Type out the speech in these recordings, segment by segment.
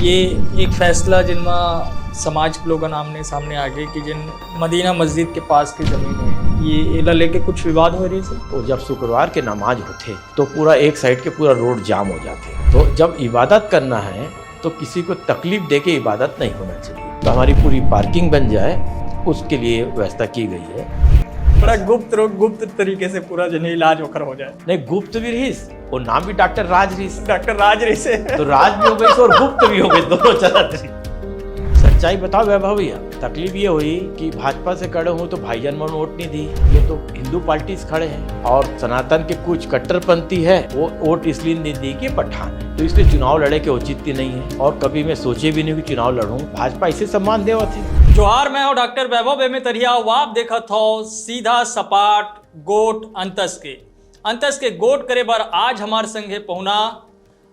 ये एक फैसला जिनमें समाज के लोगों आमने सामने आ गए कि जिन मदीना मस्जिद के पास की ज़मीन है ये एला लेके कुछ विवाद हो रही है। तो जब शुक्रवार के नमाज होते तो पूरा एक साइड के पूरा रोड जाम हो जाते। तो जब इबादत करना है तो किसी को तकलीफ दे के इबादत नहीं होना चाहिए। तो हमारी पूरी पार्किंग बन जाए उसके लिए व्यवस्था की गई है। बड़ा गुप्त तरीके से पूरा जन इलाज होकर हो जाए। नहीं, गुप्त भी रही और नाम भी डॉक्टर राज रही। डॉक्टर राज रही से तो राज भी हो गई और गुप्त भी हो गई, दोनों चला रही। सच्चाई बताओ वैभव भैया, तकलीफ ये हुई कि भाजपा से खड़े हूँ तो भाईजान मन वोट नहीं दी। ये तो हिंदू पार्टी से खड़े हैं और सनातन के कुछ कट्टरपंथी है वो वोट इसलिए नहीं दी कि पठान है, तो इसलिए चुनाव लड़े के औचित्य नहीं है। और कभी मैं सोचे भी नहीं कि चुनाव लड़ूं। भाजपा इसे सम्मान देवा थी। जोहार, मैं हूँ डॉक्टर वैभव एम तरिया। आप देखत हो सीधा सपाट गोट अंतस के गोट करे बार आज हमारे संगे पहुना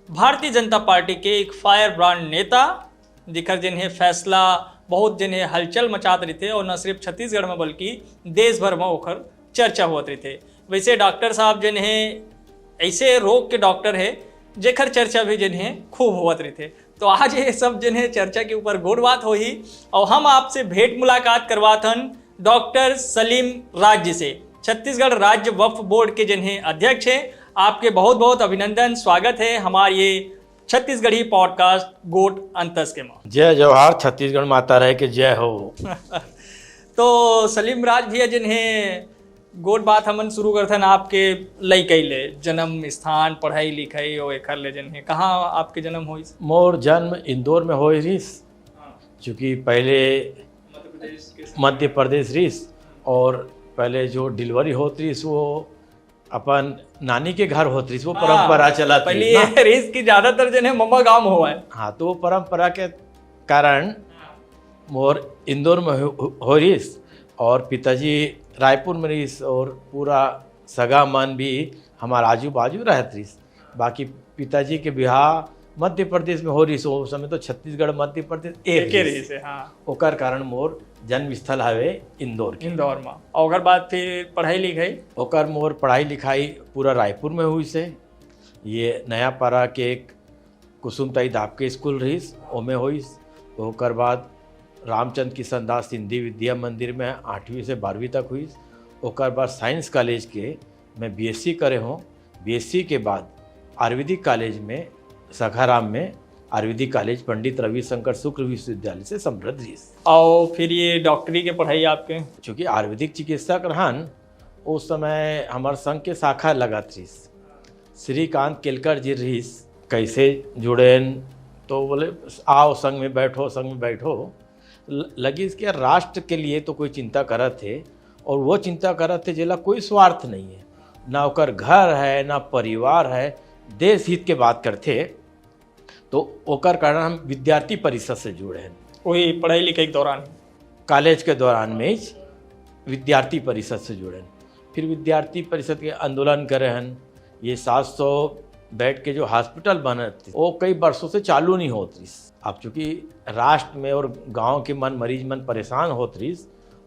भारतीय जनता पार्टी के एक फायर ब्रांड नेता दिखर जिन्हें फैसला बहुत जिन्हें हलचल मचात रही थे और न सिर्फ छत्तीसगढ़ में बल्कि देश भर में होकर चर्चा होत रही थे। वैसे डॉक्टर साहब जिन्हें ऐसे रोग के डॉक्टर है जेखर चर्चा भी जिन्हें खूब होत रही थे। तो आज ये सब जिन्हें चर्चा के ऊपर गोड़ बात हो ही और हम आपसे भेंट मुलाकात करवाथन डॉक्टर सलीम राज जी से, छत्तीसगढ़ राज्य वक्फ बोर्ड के जिन्हें अध्यक्ष हैं। आपके बहुत बहुत अभिनंदन, स्वागत है हमारे ये छत्तीसगढ़ी पॉडकास्ट गोट अंतस के में। जय जवाहर, छत्तीसगढ़ माता रहे कि जय हो। तो सलीम राज भैया जिन्हें गोट बात हमन शुरू करथन आपके लई कैले जन्म स्थान पढ़ाई लिखाई और एकर ले जिन्हें कहाँ आपके जन्म हुई? मोर जन्म इंदौर में हो रहीस, चूँकि पहले मध्य प्रदेश रहीस और पहले जो डिलीवरी होती रही वो अपन नानी के घर होती रही, वो परंपरा चला थी। पहले ये रेस की ज्यादातर जिन्हें मम्मा गांव हुआ है। हाँ, तो वो परंपरा के कारण मोर इंदौर में हो रहीस और पिताजी रायपुर में रहीस और पूरा सगा मन भी हमारा आजू बाजू रहत रहीस। बाकी पिताजी के बिहार मध्य प्रदेश में हो रहीस, उस समय तो छत्तीसगढ़ मध्य प्रदेश एक रहीस। हाँ, ओकर कारण मोर जन्म स्थल हवे इंदौर में। और ओकर बाद फिर पढ़ाई लिखाई? ओकर मोर पढ़ाई लिखाई पूरा रायपुर में हुई से। ये नया पारा के एक कुसुमताई दापके स्कूल रहीस ओमे हुईस। ओकर बाद रामचंद्र किशन दास हिंदी विद्या मंदिर में 8वीं से 12वीं तक हुई। ओकर बाद साइंस कॉलेज के मैं बीएससी करे हूँ। बीएससी के बाद आयुर्वेदिक कॉलेज में सखाराम में आयुर्वेदिक कॉलेज पंडित रविशंकर शुक्ल विश्वविद्यालय से समृद्ध रही। और फिर ये डॉक्टरी के पढ़ाई आपके? चूँकि आयुर्वेदिक चिकित्सक रहन उस समय हमारे संघ के शाखा लगत रही। श्रीकांत केलकर जी रही। कैसे जुड़ेन तो बोले आओ संघ में बैठो। लगी कि राष्ट्र के लिए तो कोई चिंता करत थे और वो चिंता करत थे जिला कोई स्वार्थ नहीं है, ना ओकर घर है ना परिवार है, देश हित के बात करते। तो ओकर कारण हम विद्यार्थी परिषद से जुड़े हैं। वही पढ़ाई लिखाई के दौरान, कॉलेज के दौरान में विद्यार्थी परिषद से जुड़े हैं। फिर विद्यार्थी परिषद के आंदोलन करे हैं। ये 700 बेड के जो हॉस्पिटल बने थे वो कई वर्षों से चालू नहीं होत रही। अब चूँकि राष्ट्र में और गांव के मरीज मन परेशान होत रही,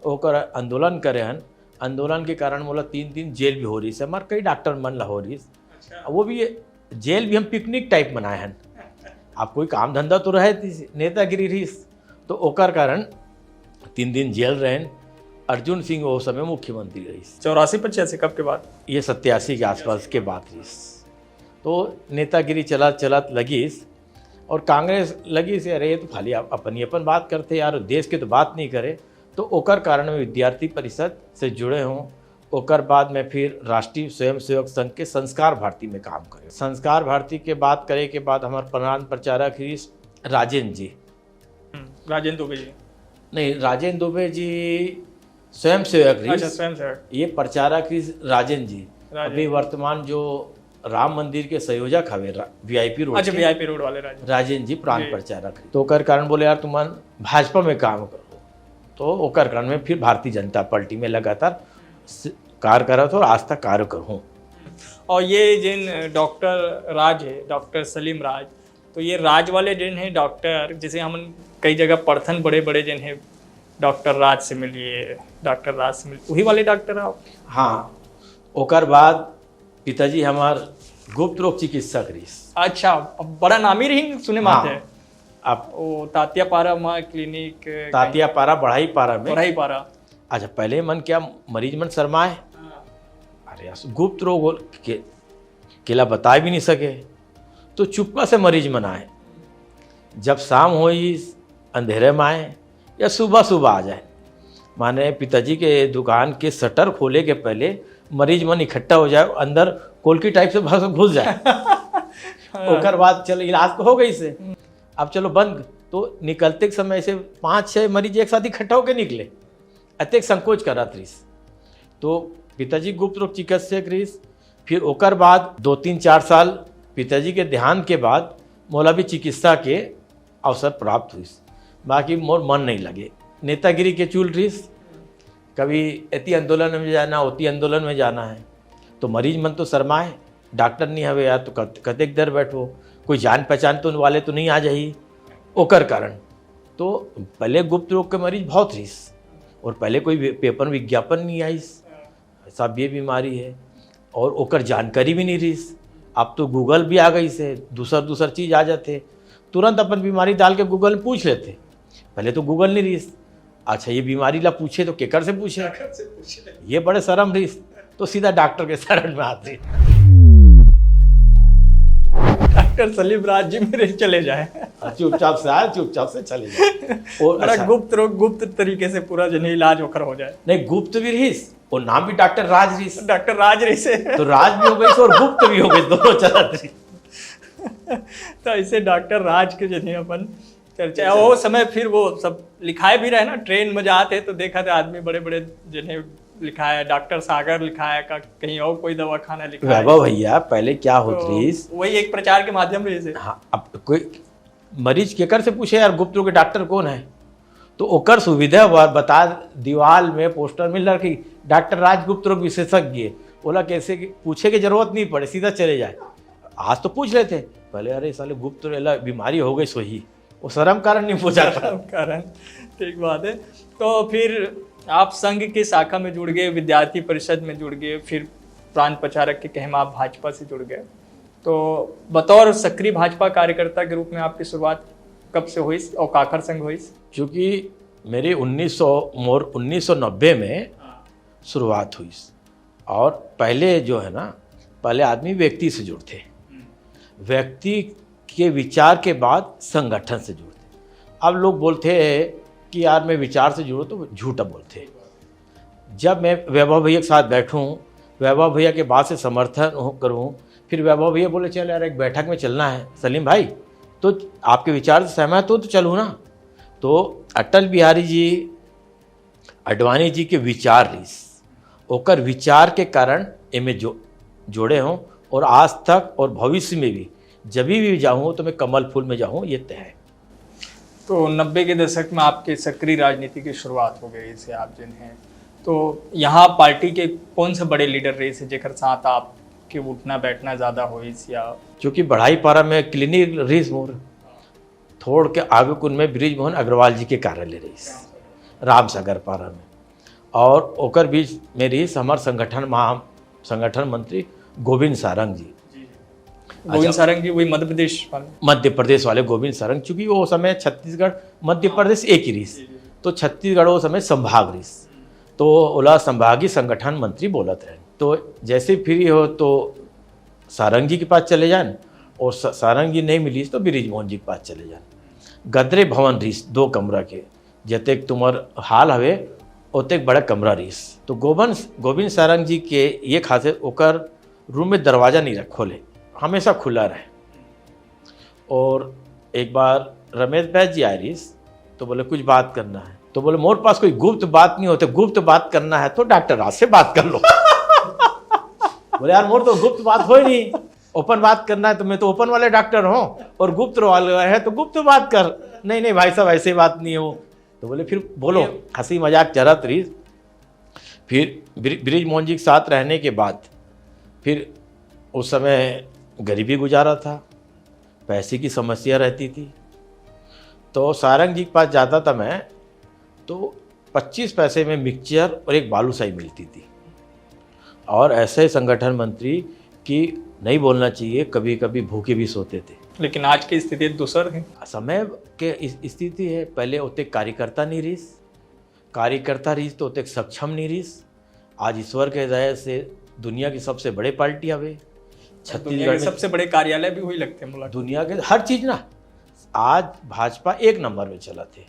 ओकर आंदोलन करे हैं। आंदोलन के कारण बोला 3 जेल भी हो रही है। हमारे कई डॉक्टर मन ला हो रही। वो भी जेल भी हम पिकनिक टाइप बनाए हैं। आप कोई काम धंधा तो रहे नेतागिरी रही, तो ओकर कारण 3 दिन जेल रहे। अर्जुन सिंह वो समय मुख्यमंत्री रही। 84-85 कब के बाद? ये 87 के आसपास के बात रही। तो नेतागिरी चलत लगीस और कांग्रेस लगी से अरे तो खाली अपन बात करते यार, देश के तो बात नहीं करे। तो ओकर कारण में विद्यार्थी परिषद से जुड़े हूँ। ओकर बाद में फिर राष्ट्रीय स्वयंसेवक संघ के संस्कार भारती में काम करे। संस्कार भारती के बात करे के बाद हमारे प्रधान प्रचारक ही राजेंद्र जी। राजेंद्र दुबे जी? नहीं, राजेंद्र दुबे जी स्वयंसेवक रही। अच्छा, स्वयंसेवक। ये प्रचारक ही राजेंद्र जी। अभी वर्तमान जो राम मंदिर के संयोजक हवे वीआईपी रोड। अच्छा, वीआईपी रोड वाले राजेंद्र जी प्रांत प्रचारक है। तो ओकर कारण बोले यार तुम भाजपा में काम करो। तो ओकर कारण में फिर भारतीय जनता पार्टी में लगातार कार्य करत और आज तक कार्य करूँ। और ये जिन डॉक्टर राज है, डॉक्टर सलीम राज, तो ये राज वाले जिन हैं डॉक्टर, जैसे हम कई जगह पढ़थन बड़े जिन हैं डॉक्टर राज से मिलिए, डॉक्टर राज से मिलिए, वही वाले डॉक्टर आप? हाँ, ओकर बाद पिताजी हमार गुप्त रोग चिकित्सक रही। अच्छा, बड़ा नामी रही सुने माते? आप वो तातिया पारा में क्लिनिक तातिया पारा बढ़ाई पारा में बढ़ाई पारा। अच्छा, पहले मन क्या मरीज मन शर्माए, अरे यार गुप्त रोग केला बता भी नहीं सके, तो चुपका से मरीज मन आए, जब शाम हो अंधेरे में आए या सुबह सुबह आ जाए। माने पिताजी के दुकान के शटर खोले के पहले मरीज मन इकट्ठा हो जाए, अंदर कोलकी टाइप से घुस जाए। ओकर बाद चलो इलाज तो हो गई से, अब चलो बंद। तो निकलते के समय से 5-6 मरीज एक साथ इकट्ठा होकर निकले, अत्यधिक संकोच करा थी। तो पिताजी गुप्त रोग चिकित्सक रही। फिर ओकर बाद 2-3-4 साल पिताजी के ध्यान के बाद मोला भी चिकित्सा के अवसर प्राप्त हुई। बाकी मोर मन नहीं लगे, नेतागिरी के चूल रही, कभी एती आंदोलन में जाना, ओती आंदोलन में जाना है, तो मरीज मन तो शर्माए, डॉक्टर नहीं हवे यार, तो कतेक देर बैठो, कोई जान पहचान तो वाले तो नहीं आ जाही, ओकर कारण। तो पहले गुप्त रोग के मरीज बहुत रही, और पहले कोई पेपर विज्ञापन नहीं आई साहब ये बीमारी है, और ओकर जानकारी भी नहीं रही। अब तो गूगल भी आ गई से, दूसर चीज़ आ जाते, तुरंत अपन बीमारी डाल के गूगल में पूछ लेते। पहले तो गूगल नहीं रही, अच्छा ये बीमारी ला पूछे तो केकर से पूछे, ये बड़े शर्म रही, तो सीधा डॉक्टर के शरण में आते। डॉक्टर सलीम राज जी मेरे चले जाए, चुपचाप से आए, चुपचाप से चले जाए। और बड़ा अच्छा, गुप्त रोग गुप्त तरीके से पूरा जन इलाज होकर हो जाए। नहीं गुप्त भी रही, और नाम भी डॉक्टर राज रही, डॉक्टर राज रही से तो राज भी हो गई और गुप्त भी हो गई, दोनों चलत रही। तो ऐसे डॉक्टर राज के जने अपन चर्चा, वो समय फिर वो सब लिखाए भी रहे ना, ट्रेन में जाते तो देखा था आदमी बड़े बड़े जिन्हें लिखा है डॉक्टर सागर लिखा है, का कहीं और कोई दवा खाना लिखा है। वैभव भैया पहले क्या होत रही, वही एक प्रचार के माध्यम रही से। हाँ, अब कोई मरीज केकर से पूछे यार गुप्त रोग के डॉक्टर कौन है, तो ओकर सुविधा बता दीवार में पोस्टर मिल रहा कि डॉक्टर राज गुप्त रोग विशेषज्ञ, बोला कैसे पूछे की जरूरत नहीं पड़े, सीधा चले जाए। आज तो पूछ लेते, पहले अरे साले गुप्त बीमारी हो गई सोही, वो शर्म कारण नहीं पूछा था। कारण ठीक बात है। तो फिर आप संघ की शाखा में जुड़ गए, विद्यार्थी परिषद में जुड़ गए, फिर प्रांत प्रचारक के कहमा आप भाजपा से जुड़ गए। तो बतौर सक्रिय भाजपा कार्यकर्ता के रूप में आपकी शुरुआत कब से हुई और काखर संघ हुई? क्योंकि मेरी 1990 में शुरुआत हुई, और पहले जो है ना, पहले आदमी व्यक्ति से जुड़ते, व्यक्ति के विचार के बाद संगठन से जुड़ते। अब लोग बोलते हैं कि यार मैं विचार से जुड़ूँ, तो झूठा बोलते। जब मैं वैभव भैया के साथ बैठूं, वैभव भैया के बात से समर्थन करूं, फिर वैभव भैया बोले चल यार एक बैठक में चलना है सलीम भाई, तो आपके विचार से सहमत हो तो चलूँ ना। तो अटल बिहारी जी अडवाणी जी के विचार रही, ओकर विचार के कारण एमे जोड़े हों, और आज तक और भविष्य में भी जब भी जाऊँ तो मैं कमल फूल में जाऊँ, ये तय है। तो 90 के दशक में आपके सक्रिय राजनीति की शुरुआत हो गई से आप जिन हैं, तो यहाँ पार्टी के कौन से बड़े लीडर रहे से जेकर साथ आपके उठना बैठना ज़्यादा हुई, या चूँकि बढ़ाई पारा में क्लिनिक रही मोर, थोड़ के आगे कुन में ब्रिज मोहन अग्रवाल जी के कार्यालय रही रामसागर पारा में, और ओकर बीच में रही हमार संगठन मंत्री गोविंद सारंग जी। गोविंद सारंग जी वही मध्य प्रदेश वाले गोविंद सारंग, चूँकि वो समय छत्तीसगढ़ मध्य प्रदेश एक ही रही, तो छत्तीसगढ़ वो समय संभाग रही, तो ओला संभागीय संगठन मंत्री बोलत रहे। तो जैसे फ्री हो तो सारंग जी के पास चले जान, और सारंग जी नहीं मिली तो ब्रिज मोहन जी के पास चले जान। गदरे भवन रही 2 कमरा के, जतेक तुम्हार हाल हवे ओतेक बड़ा कमरा रही। तो गोविंद सारंग जी के ये खासियत, ओकर रूम में दरवाज़ा नहीं खोले, हमेशा खुला रहे। और एक बार रमेश बैस जी आए रही, तो बोले कुछ बात करना है, तो बोले मोर पास कोई गुप्त बात नहीं होते, गुप्त बात करना है तो डॉक्टर राज से बात कर लो। बोले यार मोर तो गुप्त बात हो ही नहीं, ओपन बात करना है तो मैं तो ओपन वाले डॉक्टर हूँ, और गुप्त वाले है तो गुप्त बात कर। नहीं भाई साहब ऐसे बात नहीं हो। तो बोले फिर बोलो, हंसी मजाक चलत रही। फिर ब्रिज मोहन जी के साथ रहने के बाद फिर उस समय गरीबी गुजारा था, पैसे की समस्या रहती थी, तो सारंग जी के पास जाता था मैं, तो 25 पैसे में मिक्सचर और एक बालूशाही मिलती थी। और ऐसे संगठन मंत्री की नहीं बोलना चाहिए, कभी कभी भूखे भी सोते थे। लेकिन आज की स्थिति दूसर है। समय के स्थिति है, पहले उतने कार्यकर्ता नहीं रहीस, कार्यकर्ता रहीस तो उतने सक्षम नहीं रहीस। आज ईश्वर के दया से दुनिया की सबसे बड़े पार्टी हवे, छत्तीसगढ़ में सबसे बड़े कार्यालय भी वही लगते हैं दुनिया के हर चीज ना। आज भाजपा एक नंबर में चला थे,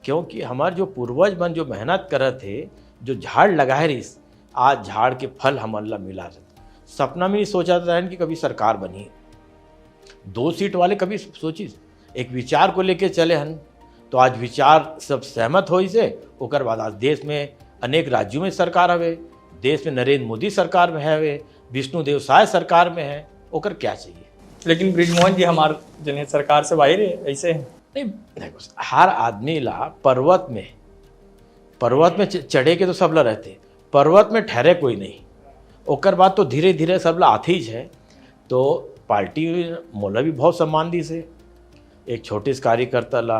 क्योंकि हमारे जो पूर्वज बन जो मेहनत करे थे, जो झाड़ लगाए रहीस, आज झाड़ के फल हमारा मिला रहे। सपना में नहीं सोचा था कि कभी सरकार बनी, 2 सीट वाले कभी सोची, एक विचार को लेके चले हन, तो आज विचार सब सहमत हो से ओकर बाद आज देश में अनेक राज्यों में सरकार हवे, देश में नरेंद्र मोदी सरकार में है, विष्णुदेव साय सरकार में है, ओकर क्या चाहिए। लेकिन ब्रिजमोहन जी हमार जने सरकार से बाहर है, ऐसे है नहीं हर आदमी ला पर्वत में चढ़े के तो सब ला रहते, पर्वत में ठहरे कोई नहीं, ओकर बाद तो धीरे धीरे सब ला आते ही है। तो पार्टी मोला भी बहुत सम्मान दी से, एक छोटे से कार्यकर्ता ला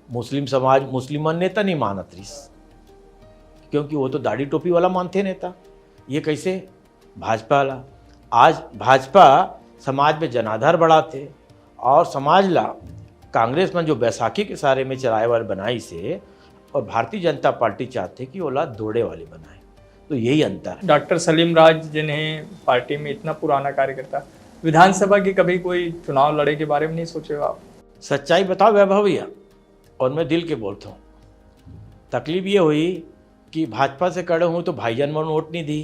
मुस्लिम समाज मुस्लिम नेता नहीं मानत रहीस, क्योंकि वो तो दाढ़ी टोपी वाला मानते नेता। ये कैसे भाजपा वाला, आज भाजपा समाज में जनाधार बढ़ाते और समाज ला कांग्रेस में जो बैसाखी के सारे में चलाए वाले बनाई से, और भारतीय जनता पार्टी चाहते कि ओला दौड़े वाले बनाए। तो यही अंतर है। डॉक्टर सलीम राज जिन्हें पार्टी में इतना पुराना कार्यकर्ता, विधानसभा की कभी कोई चुनाव लड़े के बारे में नहीं सोचे हो आप? सच्चाई बताओ वैभव भैया, और मैं दिल के बोलता हूँ, तकलीफ ये हुई कि भाजपा से खड़े हूँ तो भाईजान मन वोट नहीं दी,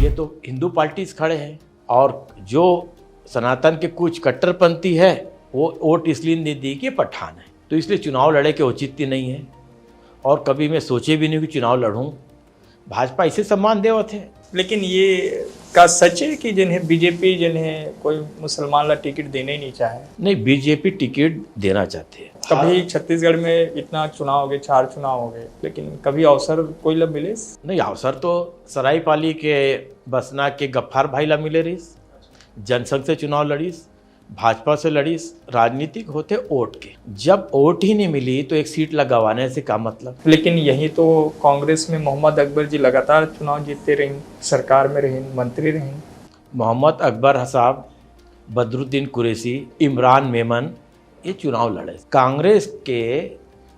ये तो हिंदू पार्टी से खड़े हैं, और जो सनातन के कुछ कट्टरपंथी है वो वोट इसलिए नहीं दी कि पठान है, तो इसलिए चुनाव लड़े के औचित्य नहीं है। और कभी मैं सोचे भी नहीं कि चुनाव लड़ूं, भाजपा इसे सम्मान देव थे। लेकिन ये का सच है कि जिन्हें बीजेपी जिन्हें कोई मुसलमान ला टिकट देने ही नहीं चाहे? नहीं, बीजेपी टिकट देना चाहते हैं। कभी छत्तीसगढ़ में इतना चुनाव हो गए, 4 चुनाव हो गए, लेकिन कभी अवसर कोई ला मिले? नहीं, अवसर तो सरायपाली के बसना के गफ्फार भाई ला मिले रहीस, जनसंघ से चुनाव लड़ीस, भाजपा से लड़ीस। राजनीतिक होते वोट के, जब वोट ही नहीं मिली तो एक सीट लगवाने से क्या मतलब। लेकिन यही तो कांग्रेस में मोहम्मद अकबर जी लगातार चुनाव जीतते रहे, सरकार में रहे, मंत्री रहे। मोहम्मद अकबर साहब, बदरुद्दीन कुरैशी, इमरान मेमन ये चुनाव लड़े। कांग्रेस के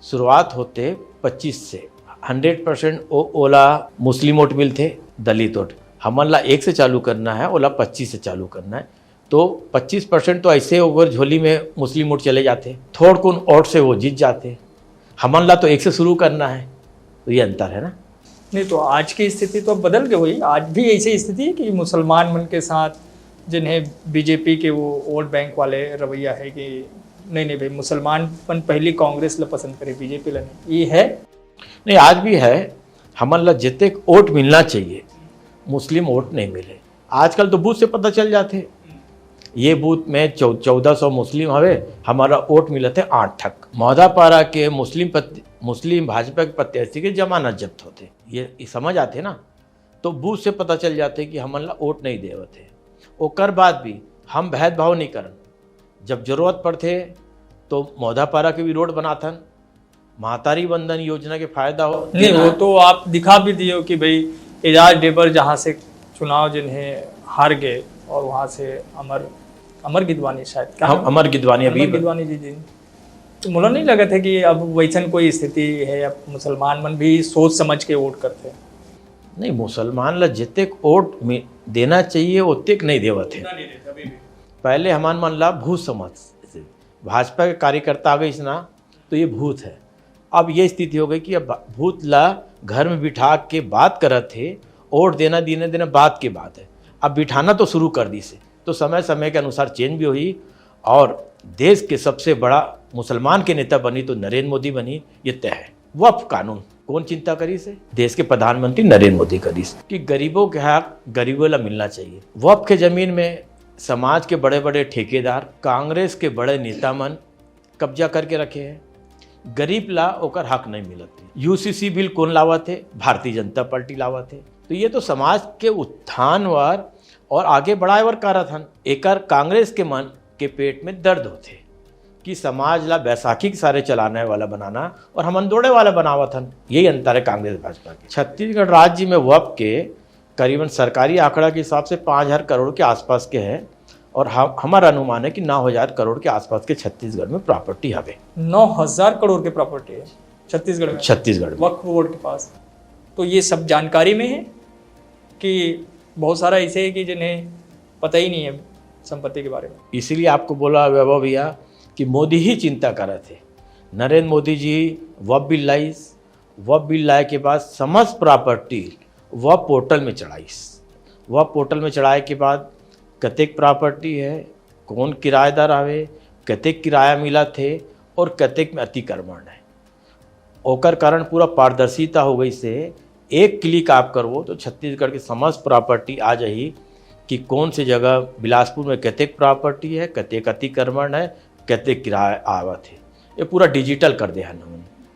शुरुआत होते 25 से 100% ओला मुस्लिम वोट मिलते, दलित वोट हमला 1 से चालू करना है, ओला 25 से चालू करना है। तो 25% तो ऐसे ओवर झोली में मुस्लिम वोट चले जाते, थोड़ कुन वोट से वो जीत जाते। हमला तो 1 से शुरू करना है, तो ये अंतर है ना। नहीं तो आज की स्थिति तो बदल गई हुई, आज भी ऐसी स्थिति है कि मुसलमान मन के साथ जिन्हें बीजेपी के वो वोट बैंक वाले रवैया है कि नहीं भाई मुसलमान मन पहली कांग्रेस ला पसंद करे, बीजेपी ला नहीं, ये है? नहीं, आज भी है। हमला जितने वोट मिलना चाहिए मुस्लिम वोट नहीं मिले। आजकल तो बूथ से पता चल जाते, ये बूथ में 1400 मुस्लिम हवे, हमारा वोट मिले थे 8 तक। मौदापारा के मुस्लिम भाजपा के प्रत्याशी के जमानत जब्त होते, ये समझ आते ना, तो बूथ से पता चल जाते कि हमारा वोट नहीं दे होते। ओकर बाद भी हम भेदभाव नहीं करन, जब जरूरत पड़ते तो मौदापारा के भी रोड बनाथन, महतारी बंधन योजना के फायदा हो। नहीं, वो तो आप दिखा भी दिए कि भाई एजाज डेबर जहाँ से चुनाव जिन्हें हार गए, और वहाँ से अमर गिदवानी शायद अमर गिदवानी अभी गिदवानी जी, तो मुझे नहीं लगा था कि अब वैसन कोई स्थिति है, अब मुसलमान मन भी सोच समझ के वोट करते हैं। नहीं, मुसलमान ला जितने वोट देना चाहिए उतने नहीं देवत है। पहले हमान मन ला भूत समझ, भाजपा के कार्यकर्ता आ गए ना तो ये भूत है। अब ये स्थिति हो गई कि अब भूत ला घर में बिठा के बात करत थे, वोट देना देना बात की बात है, अब बिठाना तो शुरू कर दी से, तो समय समय के अनुसार चेंज भी हुई। और देश के सबसे बड़ा मुसलमान के नेता बनी तो नरेंद्र मोदी बनी, ये तय है। वक्फ कानून कौन चिंता करी से? देश के प्रधानमंत्री नरेंद्र मोदी करी से, कि गरीबों के हक गरीबों ला मिलना चाहिए। वक्फ के जमीन में समाज के बड़े बड़े ठेकेदार, कांग्रेस के बड़े नेता मन कब्जा करके रखे हैं, गरीब ला ओकर हक नहीं मिलत। यूसीसी बिल कौन लावा थे? भारतीय जनता पार्टी लावा थे। तो ये तो समाज के उत्थान और आगे बढ़ाए वर कारत हन। एकर कांग्रेस के मन के पेट में दर्द होते कि समाज ला बैसाखी के सारे चलाने वाला बनाना और हमन दौड़े वाला बनावत हन। यही अंतर है कांग्रेस भाजपा के। छत्तीसगढ़ राज्य में वक्फ के करीबन सरकारी आंकड़ा के हिसाब से 5000 करोड़ के आसपास के हैं, और हमारा अनुमान है कि 9,000 करोड़ के आसपास के छत्तीसगढ़ में प्रॉपर्टी हवे। 9,000 करोड़ के प्रॉपर्टी है छत्तीसगढ़ में, छत्तीसगढ़ में वक्फ बोर्ड के पास। तो ये सब जानकारी में है कि बहुत सारा ऐसे है कि जिन्हें पता ही नहीं है संपत्ति के बारे में? इसीलिए आपको बोला वैभव भैया कि मोदी ही चिंता कर रहे थे। नरेंद्र मोदी जी वक्फ बिल लाए के बाद समस्त प्रॉपर्टी वक्फ पोर्टल में चढ़ाईस। वक्फ पोर्टल में चढ़ाए के बाद कतेक प्रॉपर्टी है, कौन किराएदार आवे, कतेक किराया मिला थे और कतेक में अतिक्रमण है, ओकर कारण पूरा पारदर्शिता हो गई से एक क्लिक आप करवो तो छत्तीसगढ़ की समस्त प्रॉपर्टी आ जाही कि कौन सी जगह बिलासपुर में कतेक प्रॉपर्टी है, कतेक अतिक्रमण है, कतेक किराया आवत है, ये पूरा डिजिटल कर दे हन।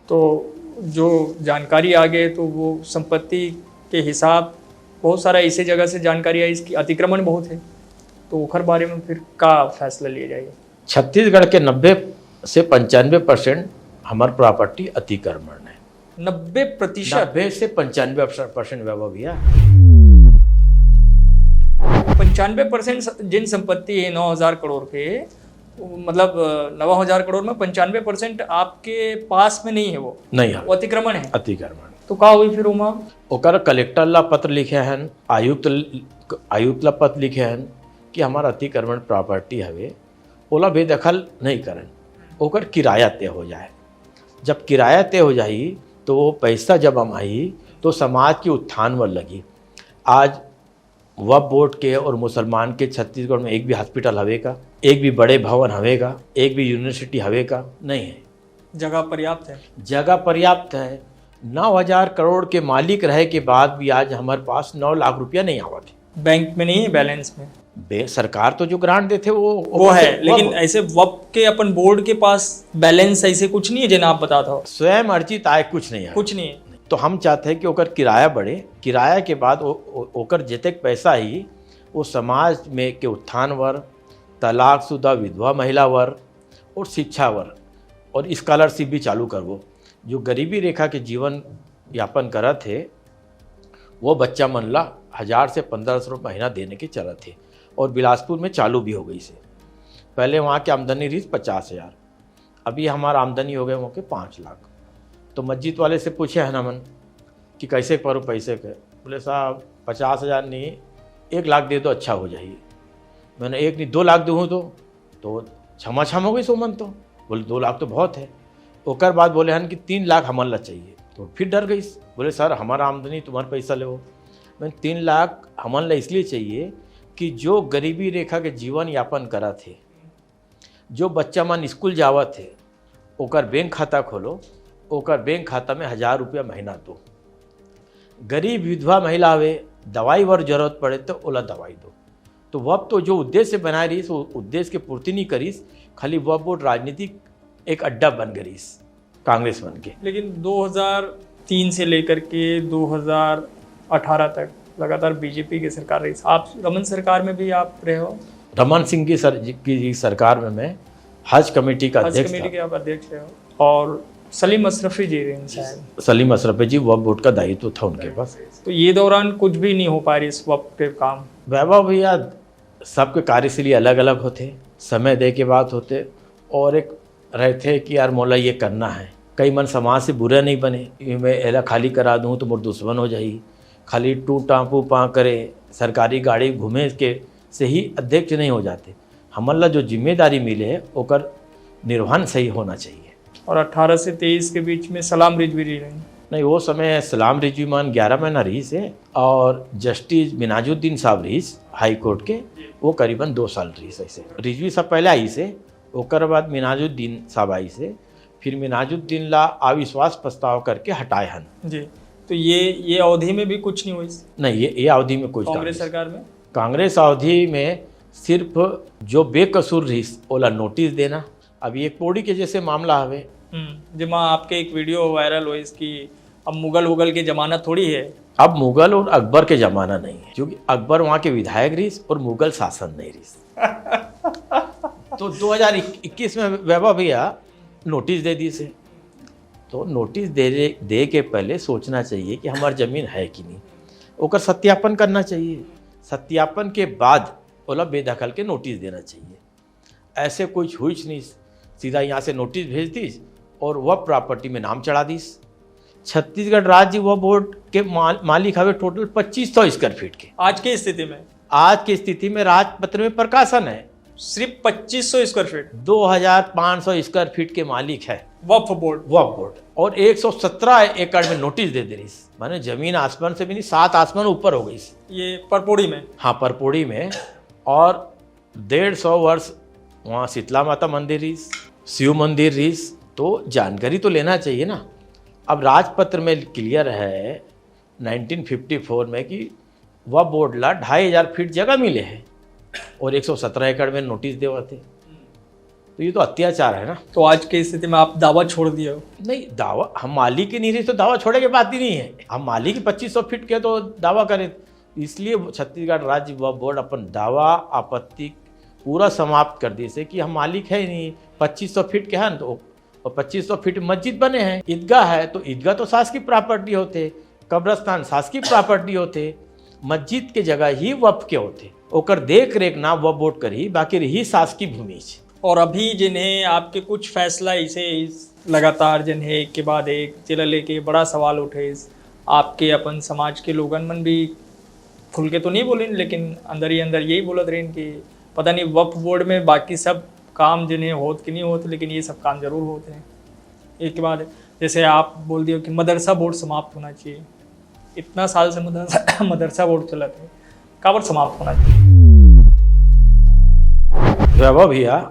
तो जो जानकारी आ गए तो वो संपत्ति के हिसाब बहुत सारा ऐसे जगह से जानकारी आई, इसकी अतिक्रमण बहुत है, तो ओखर बारे में फिर का फैसला लिया जाएगा? छत्तीसगढ़ के 90 से 95% हमार प्रॉपर्टी अतिक्रमण है। 90%? 90 से 95% वैभव भैया। 95% जिन संपत्ति है 9,000 करोड़ के, मतलब 9,000 करोड़ में 95% आपके पास में नहीं है, वो नहीं है, वो अतिक्रमण है। अतिक्रमण तो का हुई फिर उमा? ओकर कलेक्टर ला पत्र लिखे हन, आयुक्त ला पत्र लिखे हन कि हमारा अतिक्रमण प्रॉपर्टी हवे, ओला बेदखल नहीं करन, ओकर किराया तय हो जाए। जब किराया तय हो जाई तो वो पैसा जब आई तो समाज के उत्थान वर लगी। आज वक्फ बोर्ड के और मुसलमान के छत्तीसगढ़ में एक भी हॉस्पिटल हवेगा, एक भी बड़े भवन हवेगा, एक भी यूनिवर्सिटी हवेगा? नहीं है। जगह पर्याप्त है? जगह पर्याप्त है। 9,000 करोड़ के मालिक रहे के बाद भी आज हमारे पास 9 लाख रुपया नहीं आवा थे। बैंक में नहीं है, बैलेंस में? सरकार तो जो ग्रांट देते वो है, लेकिन ऐसे वक्फ के अपन बोर्ड के पास बैलेंस ऐसे कुछ नहीं है जिन्हें आप बताता हो? स्वयं अर्जित आय कुछ नहीं है, कुछ नहीं है। तो हम चाहते हैं कि ओकर किराया बढ़े, किराया के बाद ओकर जितक पैसा ही वो समाज में के उत्थान वर्ग, तलाकशुदा विधवा महिला वर्ग और शिक्षा वर्ग और स्कॉलरशिप भी चालू करवो। जो गरीबी रेखा के जीवन यापन करत थे वो बच्चा मन ला 1,000 से 1,500 रुपये महीना देने के चलत थे और बिलासपुर में चालू भी हो गई से। पहले वहाँ की आमदनी रही 50,000, अभी हमारा आमदनी हो गए वहाँ के 5 लाख। तो मस्जिद वाले से पूछे है ना मन कि कैसे करो पैसे के? बोले साहब 50,000 नहीं, 1 लाख दे दो अच्छा हो जाइए। मैंने 1 नहीं 2 लाख दूँ तो क्षमा हो गई सो मन। तो बोले 2 लाख तो बहुत है। ओकर बाद बोले हन कि 3 लाख हमन ला चाहिए। तो फिर डर गई, बोले सर हमारा आमदनी तुम्हारा पैसा ले। मैंने 3 लाख हमन ला इसलिए चाहिए कि जो गरीबी रेखा के जीवन यापन करा थे, जो बच्चा मन स्कूल जावा थे, ओकर बैंक खाता खोलो, ओकर बैंक खाता में 1,000 रुपया महीना दो। गरीब विधवा महिला आवे, दवाई वर जरूरत पड़े तो ओला दवाई दो। तो वह तो जो उद्देश्य बनाए रही वो उद्देश्य के पूर्ति नहीं करीस, खाली वह बोर्ड राजनीतिक एक अड्डा बन गरीस कांग्रेस बन के। लेकिन 2003 से लेकर के 2018 तक लगातार बीजेपी की सरकार रही। आप रमन सरकार में भी आप रहे हो? रमन सिंह की सरकार में मैं हज कमेटी का अध्यक्ष कमेटी के आप अध्यक्ष रहे हो। और सलीम अशरफी जी रहे शायद? सलीम अशरफी जी वक्फ बोर्ड का दायित्व था उनके पास। तो ये दौरान कुछ भी नहीं हो पा रही इस वक्त के काम? वैभव भैया सबके कार्यशैली अलग अलग होते, समय दे के बात होते, और एक रहते कि यार मोला ये करना है। कई मन समाज से बुरा नहीं बने, मैं एला खाली करा दूँ तो मोर दुश्मन हो जाई, खाली टू टाँपू पाँ करे, सरकारी गाड़ी घूमे के से ही अध्यक्ष नहीं हो जाते। हमन ला जो जिम्मेदारी मिले है ओकर निर्वहन सही होना चाहिए। और 18 से 23 के बीच में सलाम रिजवी रही? नहीं, वो समय सलाम रिजवी मान 11 महीना रही से, और जस्टिस मिनाजुद्दीन साहब रही हाई कोर्ट के, वो करीबन 2 साल रही से। ऐसे रिजवी साहब पहले आई से, ओकर बाद मिनाजुद्दीन साहब आई से, फिर मिनाजुद्दीन ला अविश्वास प्रस्ताव करके हटाए हन जी। तो ये अवधि में भी कुछ नहीं हुई? नहीं, ये अवधि में कुछ कांग्रेस सरकार में? कांग्रेस अवधि में सिर्फ जो बेकसूर रही ओला नोटिस देना। अभी एक पौड़ी के जैसे मामला हवे जिमा आपके एक वीडियो वायरल हुई इसकी, अब मुगल के जमाना थोड़ी है। अब मुगल और अकबर के जमाना नहीं है, क्योंकि अकबर वहाँ के विधायक रही और मुगल शासन नहीं रही। तो 2021 में वैभव भैया नोटिस दे दी से। तो नोटिस दे के पहले सोचना चाहिए कि हमारी ज़मीन है कि नहीं, ओकर सत्यापन करना चाहिए। सत्यापन के बाद बोला बेदखल के नोटिस देना चाहिए। ऐसे कुछ हुई नहीं, सीधा यहाँ से नोटिस भेज दी और वह प्रॉपर्टी में नाम चढ़ा दी। छत्तीसगढ़ राज्य वह बोर्ड के मालिक हवे टोटल 2500 स्क्वायर फीट के। आज की स्थिति में, आज की स्थिति में राजपत्र में प्रकाशन है सिर्फ 2500 स्क्वायर फीट, 2500 स्क्वायर फीट के मालिक है वक्फ बोर्ड। और 117 एकड़ में नोटिस दे रही, माने जमीन आसमान से भी नहीं, 7 आसमान ऊपर हो गई। ये परपोड़ी में, हाँ परपोड़ी में। और 150 वर्ष वहाँ शीतला माता मंदिर रही, शिव मंदिर रही, तो जानकारी तो लेना चाहिए ना। अब राजपत्र में क्लियर है 1954 में कि वह बोर्ड ला 2500 फीट जगह मिले हैं और 117 एकड़ में नोटिस देवा थे, तो ये तो अत्याचार है ना। तो आज की स्थिति में आप दावा छोड़ दिए हो? नहीं, दावा हम मालिक की नहीं रही तो दावा छोड़े की बात ही नहीं है। हम मालिक की 2500 फीट के तो दावा करें, इसलिए छत्तीसगढ़ राज्य वक्फ बोर्ड अपन दावा आपत्ति पूरा समाप्त कर दिए से कि हम मालिक है ही नहीं। 2500 फीट के हैं तो, और 2500 फीट मस्जिद बने हैं, ईदगाह है तो ईदगाह तो शासकीय प्रॉपर्टी होते, कब्रस्तान शासकीय प्रॉपर्टी होते, मस्जिद के जगह ही वक्फ के होते, ओकर देख रेख ना वक्फ बोर्ड करी, बाकी रही शासकीय भूमि। और अभी जिन्हें आपके कुछ फैसला इसे लगातार जिन्हें एक के बाद एक जिला लेके बड़ा सवाल उठे, आपके अपन समाज के लोगन मन भी खुल के तो नहीं बोले, लेकिन अंदर ही अंदर यही बोलत रहे कि पता नहीं वक्फ बोर्ड में बाकी सब काम जिन्हें होत कि नहीं होते, लेकिन ये सब काम जरूर होते हैं एक के बाद। जैसे आप बोल दियो कि मदरसा बोर्ड समाप्त होना चाहिए, इतना साल से मदरसा बोर्ड चलत है, काबर समाप्त होना चाहिए? वैभव भैया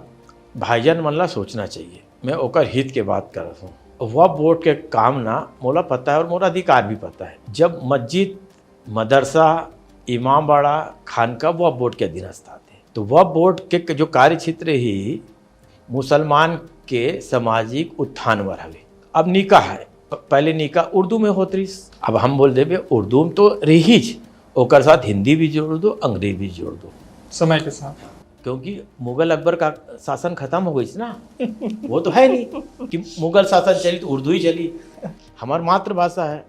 भाईजान मन ला सोचना चाहिए, मैं ओकर हित के बात कर रहा हूँ। वक्फ बोर्ड के काम ना मोला पता है और मोरा अधिकार भी पता है। जब मस्जिद, मदरसा, इमाम बाड़ा, खानका वक्फ बोर्ड के अधीनस्थ आते, तो वक्फ बोर्ड के जो कार्य क्षेत्र ही मुसलमान के सामाजिक उत्थान वर हवे। अब निकाह है, पहले निकाह उर्दू में होत रही, अब हम बोल देवे उर्दू में तो रहीज, ओकर साथ हिंदी भी जोड़ दो, अंग्रेजी भी जोड़ दो समय के साथ, क्योंकि मुगल अकबर का शासन खत्म हो गई थी ना। वो तो है नहीं कि मुगल शासन चली तो उर्दू ही चली, हमारी मातृभाषा है।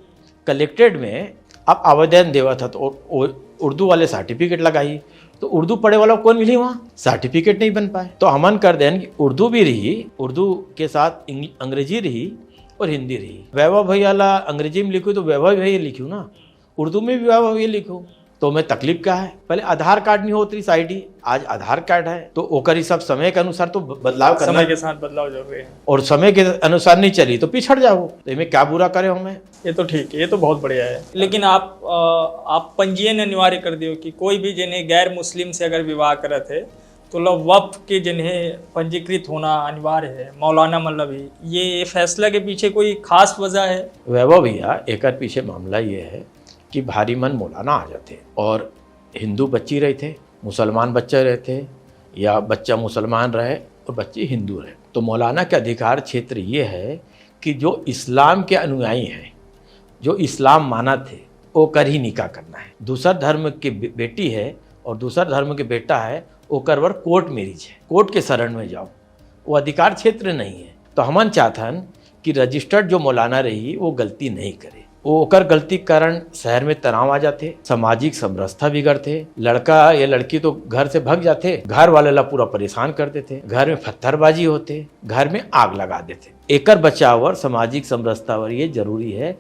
कलेक्टेड में अब आवेदन देवा था तो उर्दू वाले सर्टिफिकेट लगाई, तो उर्दू पढ़े वाला कौन मिली, वहाँ सर्टिफिकेट नहीं बन पाए। तो हमन कर दें कि उर्दू भी रही, उर्दू के साथ अंग्रेजी रही और हिंदी रही। वैभव भैया ला अंग्रेजी में लिखूँ तो वैभव भैया लिखूँ ना, उर्दू में भी वैभव भैया लिखूँ, तो मैं तकलीफ क्या है। पहले आधार कार्ड नहीं होती आईडी, आज आधार कार्ड है, तो ओकर ही सब समय के अनुसार तो बदलाव करना, समय के साथ बदलाव जरूरी है, और समय के अनुसार नहीं चली तो पिछड़ जाओ, तो इनमें क्या बुरा करे हो मैं। ये तो ठीक है, ये तो बहुत बढ़िया है। लेकिन आप पंजीयन अनिवार्य कर दियो कि कोई भी जिन्हें गैर मुस्लिम से अगर विवाह करत है तो वक्फ के जिन्हें पंजीकृत होना अनिवार्य है, मौलाना मतलब ही, ये फैसला के पीछे कोई खास वजह है? वैभव भैया एक पीछे मामला ये है कि भारी मन मौलाना आ जाते और हिंदू बच्ची रहे थे, मुसलमान बच्चे रहे थे, या बच्चा मुसलमान रहे और बच्ची हिंदू रहे, तो मौलाना के अधिकार क्षेत्र ये है कि जो इस्लाम के अनुयायी हैं, जो इस्लाम माना थे, वो कर ही निकाह करना है। दूसरा धर्म की बेटी है और दूसरा धर्म के बेटा है, वो करवर कोर्ट मैरिज है, कोर्ट के शरण में जाओ, वो अधिकार क्षेत्र नहीं है। तो हमन चाहतन कि रजिस्टर्ड जो मौलाना रही वो गलती नहीं करे, वो ओकर गलती के कारण शहर में तनाव आ जाते, सामाजिक समरसता बिगड़ते, लड़का या लड़की तो घर से भाग जाते, घर वाले ला पूरा परेशान कर देते, घर में पत्थरबाजी होते, घर में आग लगा देते। एकर बचाव और सामाजिक समरसता और ये जरूरी है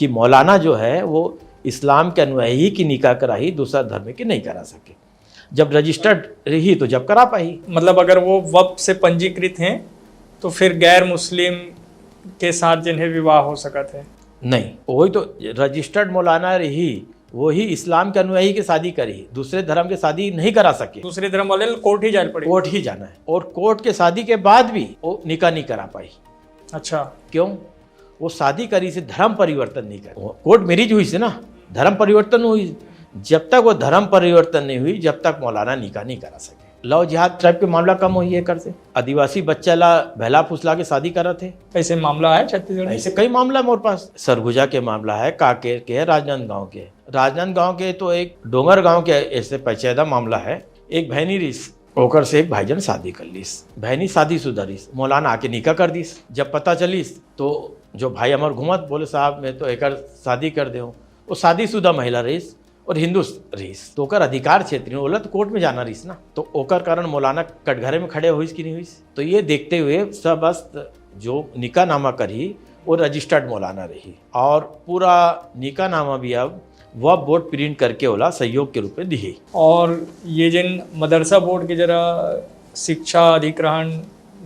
कि मौलाना जो है वो इस्लाम के अनुयायी की निकाह कराही, दूसरा धर्म की नहीं करा सके। जब रजिस्टर्ड रही तो जब करा पाई। मतलब अगर वो वक्फ से पंजीकृत हैं तो फिर गैर मुस्लिम के साथ जिन्हें विवाह हो सकत है? नहीं, वही तो रजिस्टर्ड मौलाना रही, वही इस्लाम के अनुयायी की शादी करी, दूसरे धर्म के शादी नहीं करा सके। दूसरे धर्म वाले कोर्ट ही जाना पड़ेगा, कोर्ट ही जाना है, और कोर्ट के शादी के बाद भी वो निकाह नहीं करा पाई। अच्छा, क्यों? वो शादी करी से धर्म परिवर्तन नहीं कर, कोर्ट मैरिज हुई से ना, धर्म परिवर्तन हुई। जब तक वो धर्म परिवर्तन नहीं हुई, जब तक मौलाना निकाह नहीं करा सके। लव जिहाद ट्राइब के मामला कम हुई है कर से, आदिवासी बच्चा ला बहला फुसला के शादी करा थे, ऐसे मामला है छत्तीसगढ़ में? ऐसे कई मामला मोर पास। सरगुजा के मामला है, काकेर के है, राजनांदगांव के, राजनांदगांव के तो एक डोंगर गांव के ऐसे पैचेदा मामला है। एक बहनी रिस ओकर से एक भाईजन शादी कर लीस, बहनी शादीशुदा रिस, मौलाना आके निकाह कर दीस। जब पता चलीस तो जो भाई हमार घुमत बोले साहब मैं तो एक शादी कर दे, वो शादीशुदा महिला रहीस, और हिंदू रहीस तो ओकर अधिकार क्षेत्र बोला तो कोर्ट में जाना रहीस ना, तो ओकर कारण मौलाना कटघरे में खड़े हुई कि नहीं हुई। तो ये देखते हुए सब बस जो निकाहनामा करी वो रजिस्टर्ड मौलाना रही और पूरा निकाहनामा भी अब वह बोर्ड प्रिंट करके ओला सहयोग के रूप में दिए। और ये जिन मदरसा बोर्ड के जरा शिक्षा अधिग्रहण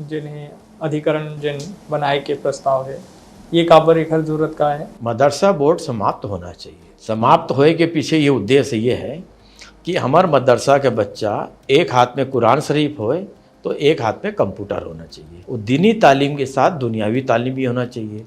जिन्हें अधिकरण जिन बनाए के प्रस्ताव है, ये काबर एक हर जरूरत का है। मदरसा बोर्ड समाप्त होना चाहिए। समाप्त होए के पीछे ये उद्देश्य ये है कि हमार मदरसा के बच्चा एक हाथ में कुरान शरीफ होए तो एक हाथ में कंप्यूटर होना चाहिए। वो दीनी तालीम के साथ दुनियावी तालीम भी होना चाहिए।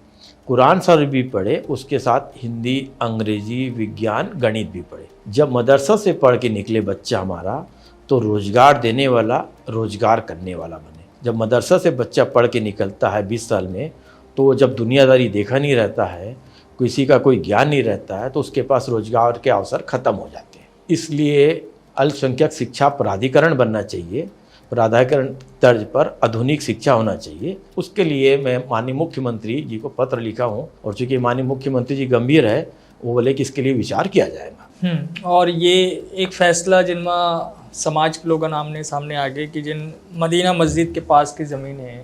कुरान शरीफ भी पढ़े, उसके साथ हिंदी, अंग्रेजी, विज्ञान, गणित भी पढ़े। जब मदरसा से पढ़ के निकले बच्चा हमारा तो रोजगार देने वाला, रोजगार करने वाला बने। जब मदरसा से बच्चा पढ़ के निकलता है 20 साल में, तो जब दुनियादारी देखा नहीं रहता है, किसी का कोई ज्ञान नहीं रहता है, तो उसके पास रोजगार के अवसर खत्म हो जाते हैं। इसलिए अल्पसंख्यक शिक्षा प्राधिकरण बनना चाहिए। प्राधिकरण तर्ज पर आधुनिक शिक्षा होना चाहिए। उसके लिए मैं माननीय मुख्यमंत्री जी को पत्र लिखा हूँ और चूँकि माननीय मुख्यमंत्री जी गंभीर है, वो बोले कि इसके लिए विचार किया जाएगा। और ये एक फैसला जिनमें समाज के लोग आमने सामने आ गए कि जिन मदीना मस्जिद के पास की ज़मीन है,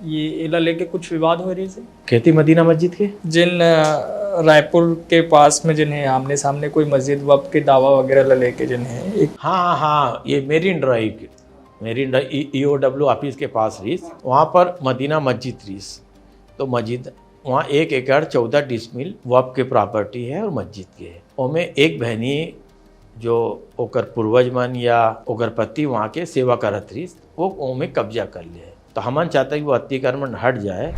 ये एला लेके कुछ विवाद हो रही है। खेती मदीना मस्जिद के जिन रायपुर के पास में जिन्हें आमने सामने कोई मस्जिद वक्त के दावा वगैरह लेके जिन्हें एक हाँ ये मेरीन ड्राइव EOW ऑफिस के पास रहीस, वहाँ पर मदीना मस्जिद रहीस। तो मस्जिद वहाँ 1 एकड़ 14 डिसमिल वक्फ के प्रॉपर्टी है और मस्जिद के है। ओमें एक बहनी जो ओकर पूर्वज मन या ओकर पति वहाँ के सेवा करत रहीस, वो ओमें कब्जा कर ले। तो हमन चाहते हैं कि वो अतिक्रमण हट जाए।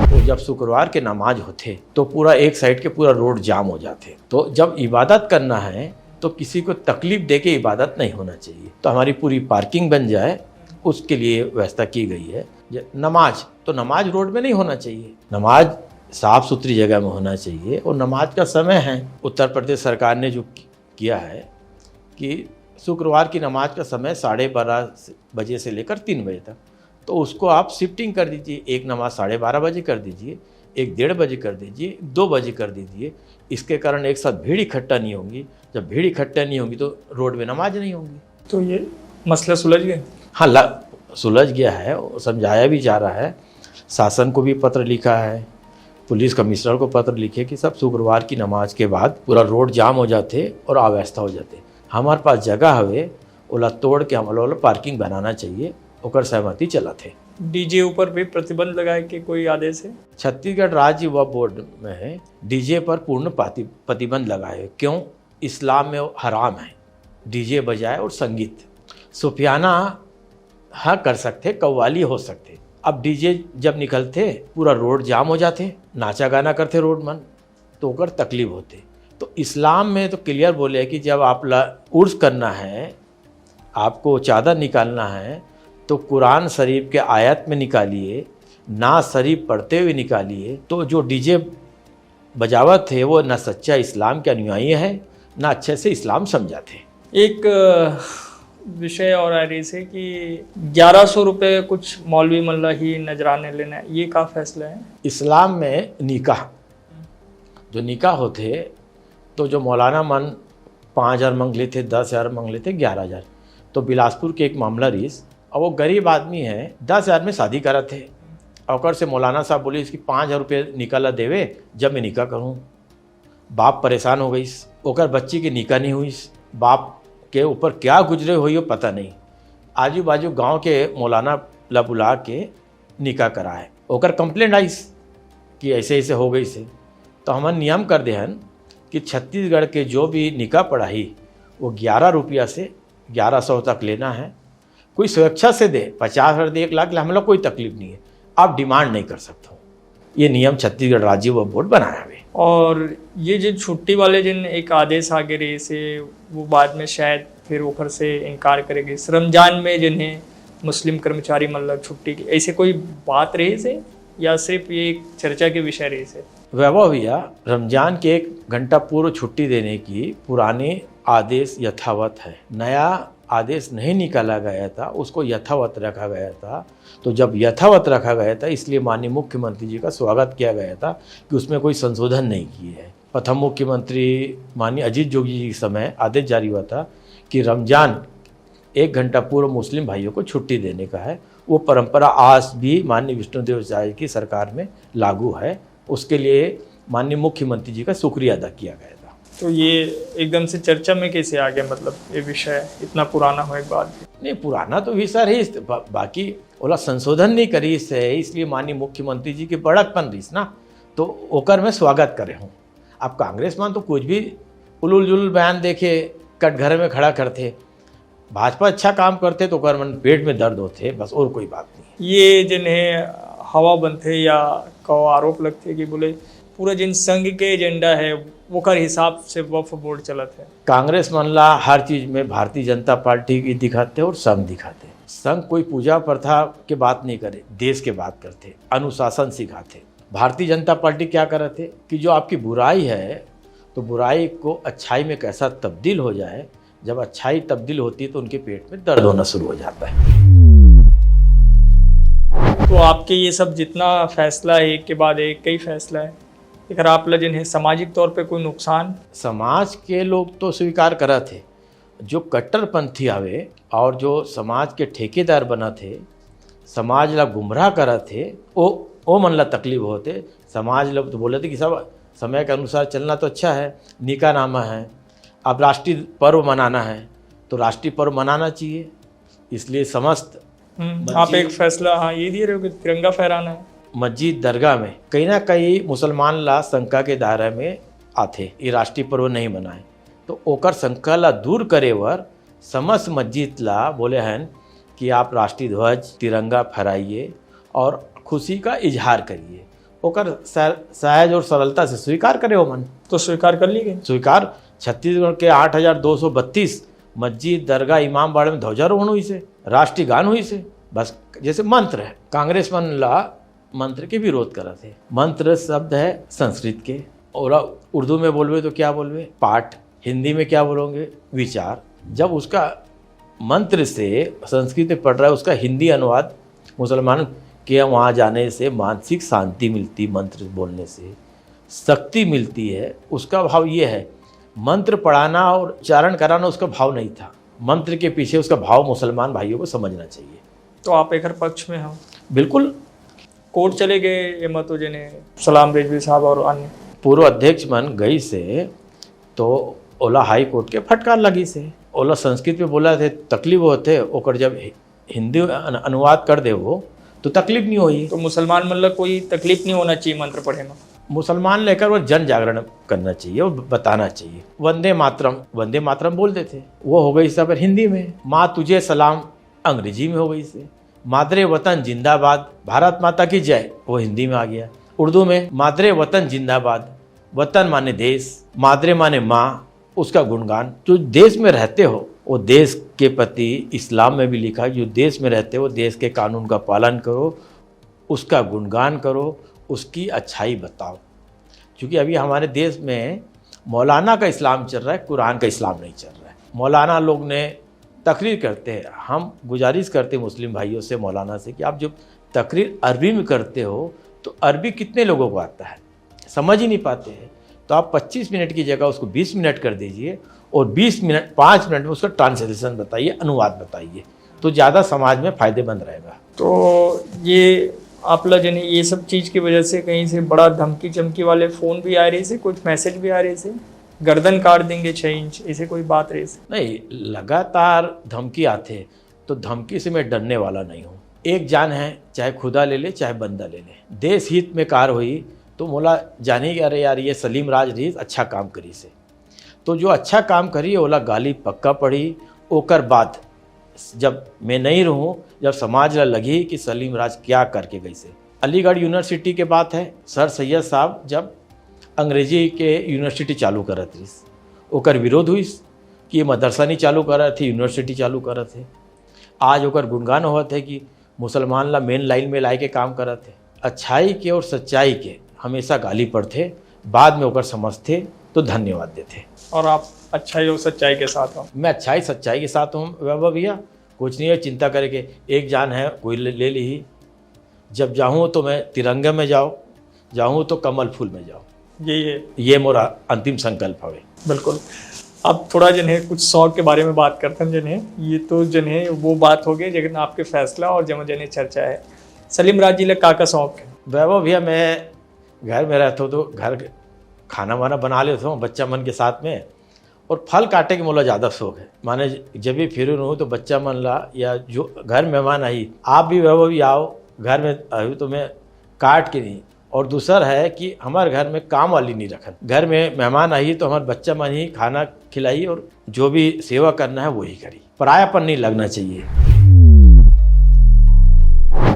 तो जब शुक्रवार के नमाज होते तो पूरा एक साइड के पूरा रोड जाम हो जाते। तो जब इबादत करना है तो किसी को तकलीफ दे के इबादत नहीं होना चाहिए। तो हमारी पूरी पार्किंग बन जाए, उसके लिए व्यवस्था की गई है। नमाज रोड में नहीं होना चाहिए, नमाज साफ सुथरी जगह में होना चाहिए। और नमाज का समय है, उत्तर प्रदेश सरकार ने जो किया है कि शुक्रवार की नमाज का समय 12:30 बजे से लेकर 3 बजे तक, तो उसको आप शिफ्टिंग कर दीजिए। एक नमाज 12:30 बजे कर दीजिए, एक 1:30 बजे कर दीजिए, 2 बजे कर दीजिए। इसके कारण एक साथ भीड़ इकट्ठा नहीं होगी। जब भीड़ इकट्ठा नहीं होगी तो रोड में नमाज नहीं होगी। तो ये मसला सुलझ गया। हाँ, सुलझ गया है, समझाया भी जा रहा है। शासन को भी पत्र लिखा है, पुलिस कमिश्नर को पत्र लिखे कि सब शुक्रवार की नमाज के बाद पूरा रोड जाम हो जाते और अव्यवस्था हो जाते। हमारे पास जगह हवे, ओला तोड़ के हम लोग पार्किंग बनाना चाहिए, ओकर सहमति चला थे। डीजे ऊपर भी प्रतिबंध लगाए के कोई आदेश है? छत्तीसगढ़ राज्य वक्फ बोर्ड में है, डीजे पर पूर्ण प्रतिबंध लगाए। क्यों? इस्लाम में हराम है डीजे बजाए और संगीत। सूफियाना हाँ कर सकते, कव्वाली हो सकते। अब डीजे जब निकलते पूरा रोड जाम हो जाते, नाचा गाना करते रोड मन, तो ओकर तकलीफ होते। तो इस्लाम में तो क्लियर बोले कि जब आप उर्स करना है, आपको चादर निकालना है, तो कुरान शरीफ के आयत में निकालिए, ना शरीफ पढ़ते हुए निकालिए। तो जो डीजे बजावत थे वो ना सच्चा इस्लाम के अनुयायी है, ना अच्छे से इस्लाम समझाते। एक विषय और आ रही है कि 1100 रुपये कुछ मौलवी मल्ला ही नजराने लेना है, ये का फैसला है? इस्लाम में निकाह जो निकाह होते तो जो मौलाना मन 5,000 मांग लेते, 10,000 मांग लेते, 11,000। तो बिलासपुर के एक मामला रहीस, और वो गरीब आदमी है, 10,000 में शादी करा थे। और से मौलाना साहब बोले इसकी 5,000 रुपये निकाला देवे जब मैं निकाह करूँ। बाप परेशान हो गई, ओकर बच्ची की निकाह नहीं हुई। बाप के ऊपर क्या गुजरे हुई हो पता नहीं। आजू बाजू गांव के मौलाना ला बुला के निकाह कराए, ओकर कंप्लेंट आई कि ऐसे ऐसे हो गई से। तो हमन नियम कर दे हन कि छत्तीसगढ़ के जो भी निकाह पढ़ाई वो 11 रुपया से 1100 तक लेना है। कोई स्वेच्छा से दे, 50,000 दे, 1 लाख, हम लोग कोई तकलीफ नहीं है। आप डिमांड नहीं कर सकते। ये नियम छत्तीसगढ़ राज्य वक्फ बोर्ड बनाया हुए। और ये जो छुट्टी वाले जिन एक आदेश आगे रहे से, वो बाद में शायद फिर ओखर से इनकार करेंगे। रमजान में जिन्हें मुस्लिम कर्मचारी मतलब छुट्टी की, ऐसे कोई बात रही से या सिर्फ ये एक चर्चा के विषय रही से? वैभव भैया, रमजान के 1 घंटा पूर्व छुट्टी देने की पुराने आदेश यथावत है। नया आदेश नहीं निकाला गया था, उसको यथावत रखा गया था। तो जब यथावत रखा गया था, इसलिए माननीय मुख्यमंत्री जी का स्वागत किया गया था कि उसमें कोई संशोधन नहीं किए है। प्रथम मुख्यमंत्री माननीय अजीत जोगी जी के समय आदेश जारी हुआ था कि रमज़ान 1 घंटा पूर्व मुस्लिम भाइयों को छुट्टी देने का है। वो परंपरा आज भी माननीय विष्णुदेव साय की सरकार में लागू है। उसके लिए माननीय मुख्यमंत्री जी का शुक्रिया अदा किया गया था। तो ये एकदम से चर्चा में कैसे आ गया, मतलब ये विषय इतना पुराना होने के बाद? नहीं, पुराना तो विषय रही, बाकी ओला संशोधन नहीं करी से, इसलिए माननीय मुख्यमंत्री जी की बड़कपन रहीस ना, तो ओकर में स्वागत करे हूँ। आप कांग्रेस मान तो कुछ भी उलुल जुलुल बयान देखे कटघरे में खड़ा करते, भाजपा अच्छा काम करते तो ओकर मन पेट में दर्द होते, बस और कोई बात नहीं। ये जिन्हें हवा बनते या को आरोप लगते कि बोले पूरा जिन संघ के एजेंडा है वो कर हिसाब से वक्फ बोर्ड चलत है। कांग्रेस मनला हर चीज में भारतीय जनता पार्टी की दिखाते और संघ दिखाते। संघ कोई पूजा प्रथा के बात नहीं करे, देश के बात करते, अनुशासन सिखाते। भारतीय जनता पार्टी क्या कर रहे थे कि जो आपकी बुराई है तो बुराई को अच्छाई में कैसा तब्दील हो जाए। जब अच्छाई तब्दील होती है तो उनके पेट में दर्द होना शुरू हो जाता है। तो आपके ये सब जितना फैसला है, एक के बाद एक कई फैसला है, अगर आप जिन्हें सामाजिक तौर पे कोई नुकसान? समाज के लोग तो स्वीकार करा थे, जो कट्टरपंथी आवे और जो समाज के ठेकेदार बना थे, समाज ला गुमराह करा थे, वो मन ला तकलीफ होते। समाज लोग तो बोले थे कि सब समय के अनुसार चलना तो अच्छा है, निका नामा है, अब राष्ट्रीय पर्व मनाना है तो राष्ट्रीय पर्व मनाना चाहिए। इसलिए समस्त आप एक फैसला हाँ ये दिए रहे हो कि तिरंगा फहराना है। मस्जिद दरगाह में कहीं ना कहीं मुसलमान ला शंका के दायरे में आते, ये राष्ट्रीय पर्व नहीं मनाए, तो ओकर शंका ला दूर करे वर समस्त मस्जिद ला बोले हैं कि आप राष्ट्रीय ध्वज तिरंगा फहराइए और खुशी का इजहार करिए। ओकर सहज और सरलता से स्वीकार करे हो मन, तो स्वीकार कर ली गई। स्वीकार छत्तीसगढ़ के 8,232 मस्जिद दरगाह इमाम बाड़े में ध्वजारोहण हुई से, राष्ट्रीय गान हुई से, बस जैसे मंत्र है। कांग्रेस मन ला मंत्र के विरोध करा थे। मंत्र शब्द है संस्कृत के, और उर्दू में बोलवे तो क्या बोलवे पाठ, हिंदी में क्या बोलोगे विचार। जब उसका मंत्र से संस्कृत में पढ़ रहा है, उसका हिंदी अनुवाद मुसलमान के वहाँ जाने से मानसिक शांति मिलती, मंत्र बोलने से शक्ति मिलती है। उसका भाव ये है, मंत्र पढ़ाना और उच्चारण कराना उसका भाव नहीं था, मंत्र के पीछे उसका भाव मुसलमान भाइयों को समझना चाहिए। तो आप एक पक्ष में हो? बिल्कुल। कोर्ट चले गए मतो जिन्हें सलाम रिजवी साहब और अन्य पूर्व अध्यक्ष मन गई से तो ओला हाई कोर्ट के फटकार लगी से। ओला संस्कृत में बोला थे तकलीफ होते, ओकर जब हिंदी अनुवाद कर दे वो तो तकलीफ नहीं हुई। तो मुसलमान मतलब कोई तकलीफ नहीं होना चाहिए मंत्र पढ़े में? मुसलमान लेकर वो जन जागरण करना चाहिए और बताना चाहिए। वंदे मातरम बोलते थे, वो हो गई सब हिंदी में। माँ तुझे सलाम अंग्रेजी में हो गई से। मादरे वतन जिंदाबाद, भारत माता की जय, वो हिंदी में आ गया। उर्दू में मादरे वतन जिंदाबाद, वतन माने देश, मादरे माने माँ, उसका गुणगान। जो देश में रहते हो वो देश के प्रति इस्लाम में भी लिखा है, जो देश में रहते हो देश के कानून का पालन करो, उसका गुणगान करो, उसकी अच्छाई बताओ। क्योंकि अभी हमारे देश में मौलाना का इस्लाम चल रहा है, कुरान का इस्लाम नहीं चल रहा है। मौलाना लोग ने तकरीर करते हैं, हम गुजारिश करते हैं मुस्लिम भाइयों से, मौलाना से, कि आप जब तकरीर अरबी में करते हो तो अरबी कितने लोगों को आता है, समझ ही नहीं पाते हैं। तो आप 25 मिनट की जगह उसको 20 मिनट कर दीजिए और 5 मिनट में उसका ट्रांसलेशन बताइए, अनुवाद बताइए, तो ज़्यादा समाज में फ़ायदेमंद रहेगा। तो ये आप जिन्हें ये सब चीज़ की वजह से कहीं से बड़ा धमकी चमकी वाले फ़ोन भी आ रहे से, कुछ मैसेज भी आ रहे से, गर्दन काट देंगे 6 इंच, ऐसे कोई बात रही से? नहीं, लगातार धमकी आते, तो धमकी से मैं डरने वाला नहीं हूँ। एक जान है, चाहे खुदा ले ले चाहे बंदा ले ले। देश हित में कार हुई तो मोला जाने अरे यार ये सलीम राज रही अच्छा काम करी से, तो जो अच्छा काम करी ओला गाली पक्का पड़ी। ओकर बाद जब मैं नहीं रहूँ, जब समाज ला लगी कि सलीम राज क्या करके गई से। अलीगढ़ यूनिवर्सिटी के बात है, सर सैयद साहब जब अंग्रेजी के यूनिवर्सिटी चालू करत रही, ओकर विरोध हुई कि ये मदरसा नहीं चालू कर रहे थे, यूनिवर्सिटी चालू कर रहे थे। आज ओकर गुणगान हुआ थे कि मुसलमान ला मेन लाइन में लाए के काम कर रहे थे। अच्छाई के और सच्चाई के हमेशा गाली पड़ते, बाद में ओकर समझते तो धन्यवाद देते। और आप अच्छाई और सच्चाई के साथ हो? मैं अच्छाई सच्चाई के साथ हूँ वैभव भैया, कुछ नहीं है चिंता करे के। एक जान है कोई ले ली, जब जाऊँ तो मैं तिरंगे में जाऊँ तो कमल फूल में जाऊँ। यही है। ये मोरा अंतिम संकल्प हवे। बिल्कुल। अब थोड़ा जिन्हें कुछ शौक के बारे में बात करते हैं जिन्हें, ये तो जिन्हें वो बात हो गई जिन आपके फैसला और जब जिन्हें चर्चा है। सलीम राज जी का शौक है? वैभव भैया, मैं घर में रहता हूँ तो घर खाना वाना बना लेता हूँ बच्चा मन के साथ में, और फल काटे के मोला ज़्यादा शौक है। माने जब भी फिर हूँ तो बच्चा मन ला या जो घर मेहमान आई, आप भी वैभव भी आओ घर में आयु तो मैं काट के नहीं। और दूसरा है कि हमारे घर में काम वाली नहीं रखन, घर में मेहमान आई तो हमारे बच्चा मन ही खाना खिलाई और जो भी सेवा करना है वही करी, परायापन नहीं लगना चाहिए।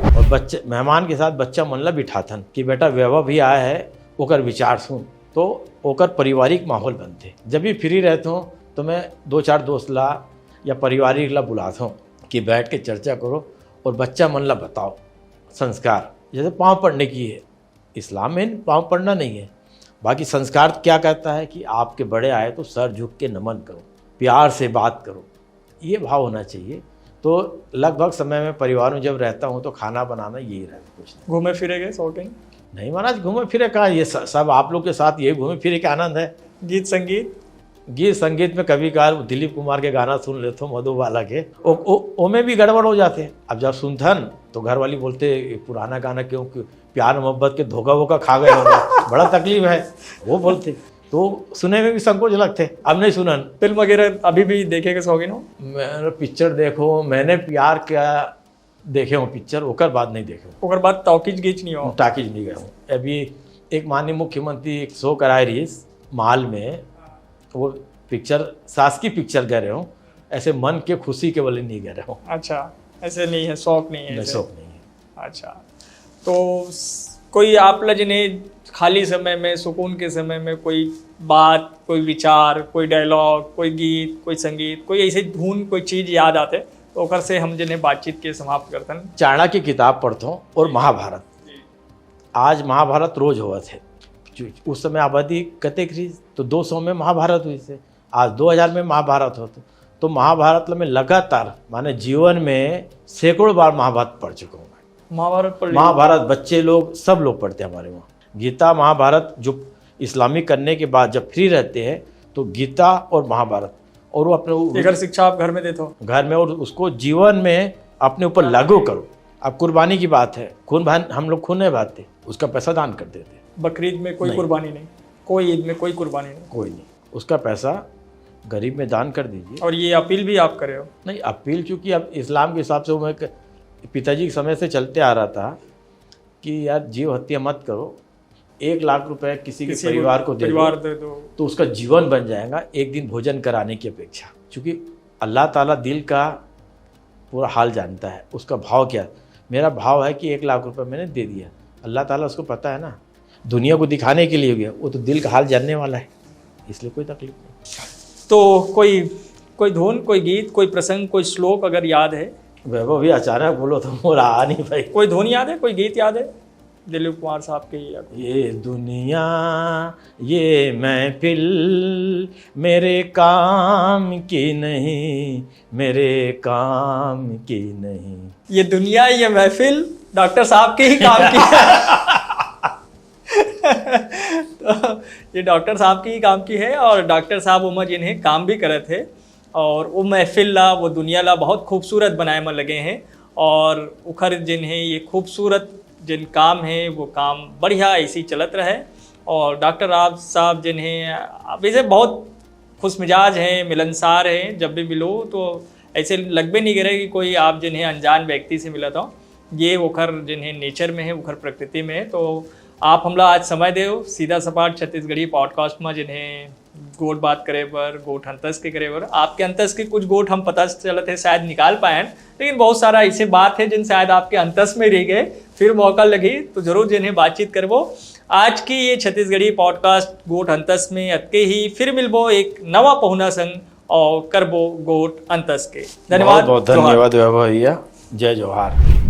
और बच्चे मेहमान के साथ बच्चा मन ला बिठाथन कि बेटा वैभव भी आया है, ओकर विचार सुन, तो ओकर पारिवारिक माहौल बनते। जब भी फ्री रहता हूँ तो मैं 2-4 दोस्त ला या पारिवारिक ला बुलाता हूँ कि बैठ के चर्चा करो और बच्चा मन ला बताओ संस्कार। जैसे पाँव पड़ने की है, इस्लाम में पाँव पड़ना नहीं है, बाकी संस्कार क्या कहता है कि आपके बड़े आए तो सर झुक के नमन करो, प्यार से बात करो, ये भाव होना चाहिए। तो लगभग समय में परिवार में जब रहता हूँ तो खाना बनाना यही रहता, कुछ नहीं। घूमे फिरे गए शॉपिंग? नहीं महाराज, घूमे फिरे कहाँ, ये सब आप लोग के साथ ये घूमे फिरे के आनंद है। गीत संगीत? गीत संगीत में कभी कभार दिलीप कुमार के गाना सुन लेता हूँ, मधुबाला के, ओ में भी गड़बड़ हो जाते हैं। अब जब सुनथन तो घर वाली बोलते पुराना गाना क्यों, प्यार मोहब्बत के धोखा वोखा खा गए होगा, बड़ा तकलीफ है, वो बोलते तो सुने में भी संकोच लगते। अब नहीं सुनन। फिल्म वगैरह अभी भी देखे के शौकीन हो? मैंने पिक्चर देखो, मैंने प्यार क्या देखे हूँ पिक्चर, ओकर बाद नहीं देखे हूँ। ओकर बाद टॉकीज गीच नहीं हो? टॉकीज नहीं गए हूँ। अभी एक माननीय मुख्यमंत्री एक शो कराए रही माल में, वो पिक्चर शासकीय पिक्चर गए रहे हूँ, ऐसे मन के खुशी के वाले नहीं गए रहे हूँ। अच्छा, ऐसे नहीं है, शौक नहीं है? शौक नहीं है। अच्छा, तो कोई आप जिन्हें खाली समय में, सुकून के समय में कोई बात, कोई विचार, कोई डायलॉग, कोई गीत, कोई संगीत, कोई ऐसी धुन, कोई चीज़ याद आते तो ओकर से हम जिन्हें बातचीत के समाप्त करते हैं? चाणक्य की किताब पढ़ता हूँ और महाभारत। आज महाभारत रोज हुआ थे, उस समय आबादी कतेक रही तो 200 में महाभारत हुई थे, आज 2000 में महाभारत होते। तो महाभारत में लगातार माने जीवन में सैकड़ों बार महाभारत पढ़ चुका हूँ। महाभारत बच्चे लोग सब लोग पढ़ते हैं हमारे वहाँ। गीता महाभारत जो इस्लामिक करने के बाद जब फ्री रहते हैं तो गीता और महाभारत, और वो अपने अगर शिक्षा आप घर में देते हो घर में, और उसको जीवन में अपने ऊपर लागू करो। अब कुर्बानी की बात है, खून हम लोग खून नहीं बहाते, उसका पैसा दान कर देते। बकरीद में कोई कुर्बानी नहीं, कोई ईद में कोई कुर्बानी नहीं, कोई नहीं, उसका पैसा गरीब में दान कर दीजिए। और ये अपील भी आप करे हो? नहीं, अपील चूँकि अब इस्लाम के हिसाब से वो मैं पिताजी के समय से चलते आ रहा था कि यार जीव हत्या मत करो, 1 लाख रुपए किसी के परिवार को दे दो तो उसका जीवन बन जाएगा एक दिन भोजन कराने की अपेक्षा। क्योंकि अल्लाह ताला दिल का पूरा हाल जानता है, उसका भाव क्या। मेरा भाव है कि 1 लाख रुपए मैंने दे दिया, अल्लाह ताला उसको पता है ना, दुनिया को दिखाने के लिए गया, वो तो दिल का हाल जानने वाला है, इसलिए कोई तकलीफ नहीं। तो कोई धुन, कोई गीत, कोई प्रसंग, कोई श्लोक अगर याद है? वैभव भी अचानक बोलो तो मोरा आ नहीं भाई। कोई धुन याद है, कोई गीत याद है दिलीप कुमार साहब के? ये दुनिया ये महफिल मेरे काम की नहीं, मेरे काम की नहीं। ये दुनिया ये महफिल डॉक्टर साहब के ही काम की है। तो ये डॉक्टर साहब की ही काम की है, और डॉक्टर साहब उमर जिन्हें काम भी करे थे, और वो महफिल ला, वो दुनिया ला बहुत खूबसूरत बनाए में लगे हैं। और उखर जिन्हें ये खूबसूरत जिन काम है वो काम बढ़िया ऐसी चलत रहे। और डॉक्टर साहब जिन्हें वैसे बहुत खुश मिजाज हैं, मिलनसार हैं, जब भी मिलो तो ऐसे लगबे नहीं करे कि कोई आप जिन्हें अनजान व्यक्ति से मिला था। ये उखर जिन्हें नेचर में है, उखर प्रकृति में है। तो आप हमला आज समय दे सीधा सपाट छत्तीसगढ़ी पॉडकास्ट में जिन्हें गोट बात करे बर, गोट हंतस के करे बर। आपके हंतस के कुछ गोट हम पता चलते है शायद निकाल पाए, लेकिन बहुत सारा ऐसे बात है जिन शायद आपके हंतस में रह गए। फिर मौका लगी तो जरूर जिन्हें बातचीत करबो। आज की ये छत्तीसगढ़ी पॉडकास्ट गोट हंतस में अतके ही फिर मिलबो एक नवा पहुना संग और करबो गोट हंतस के। धन्यवाद। बहुत धन्यवाद भैया, जय जोहार।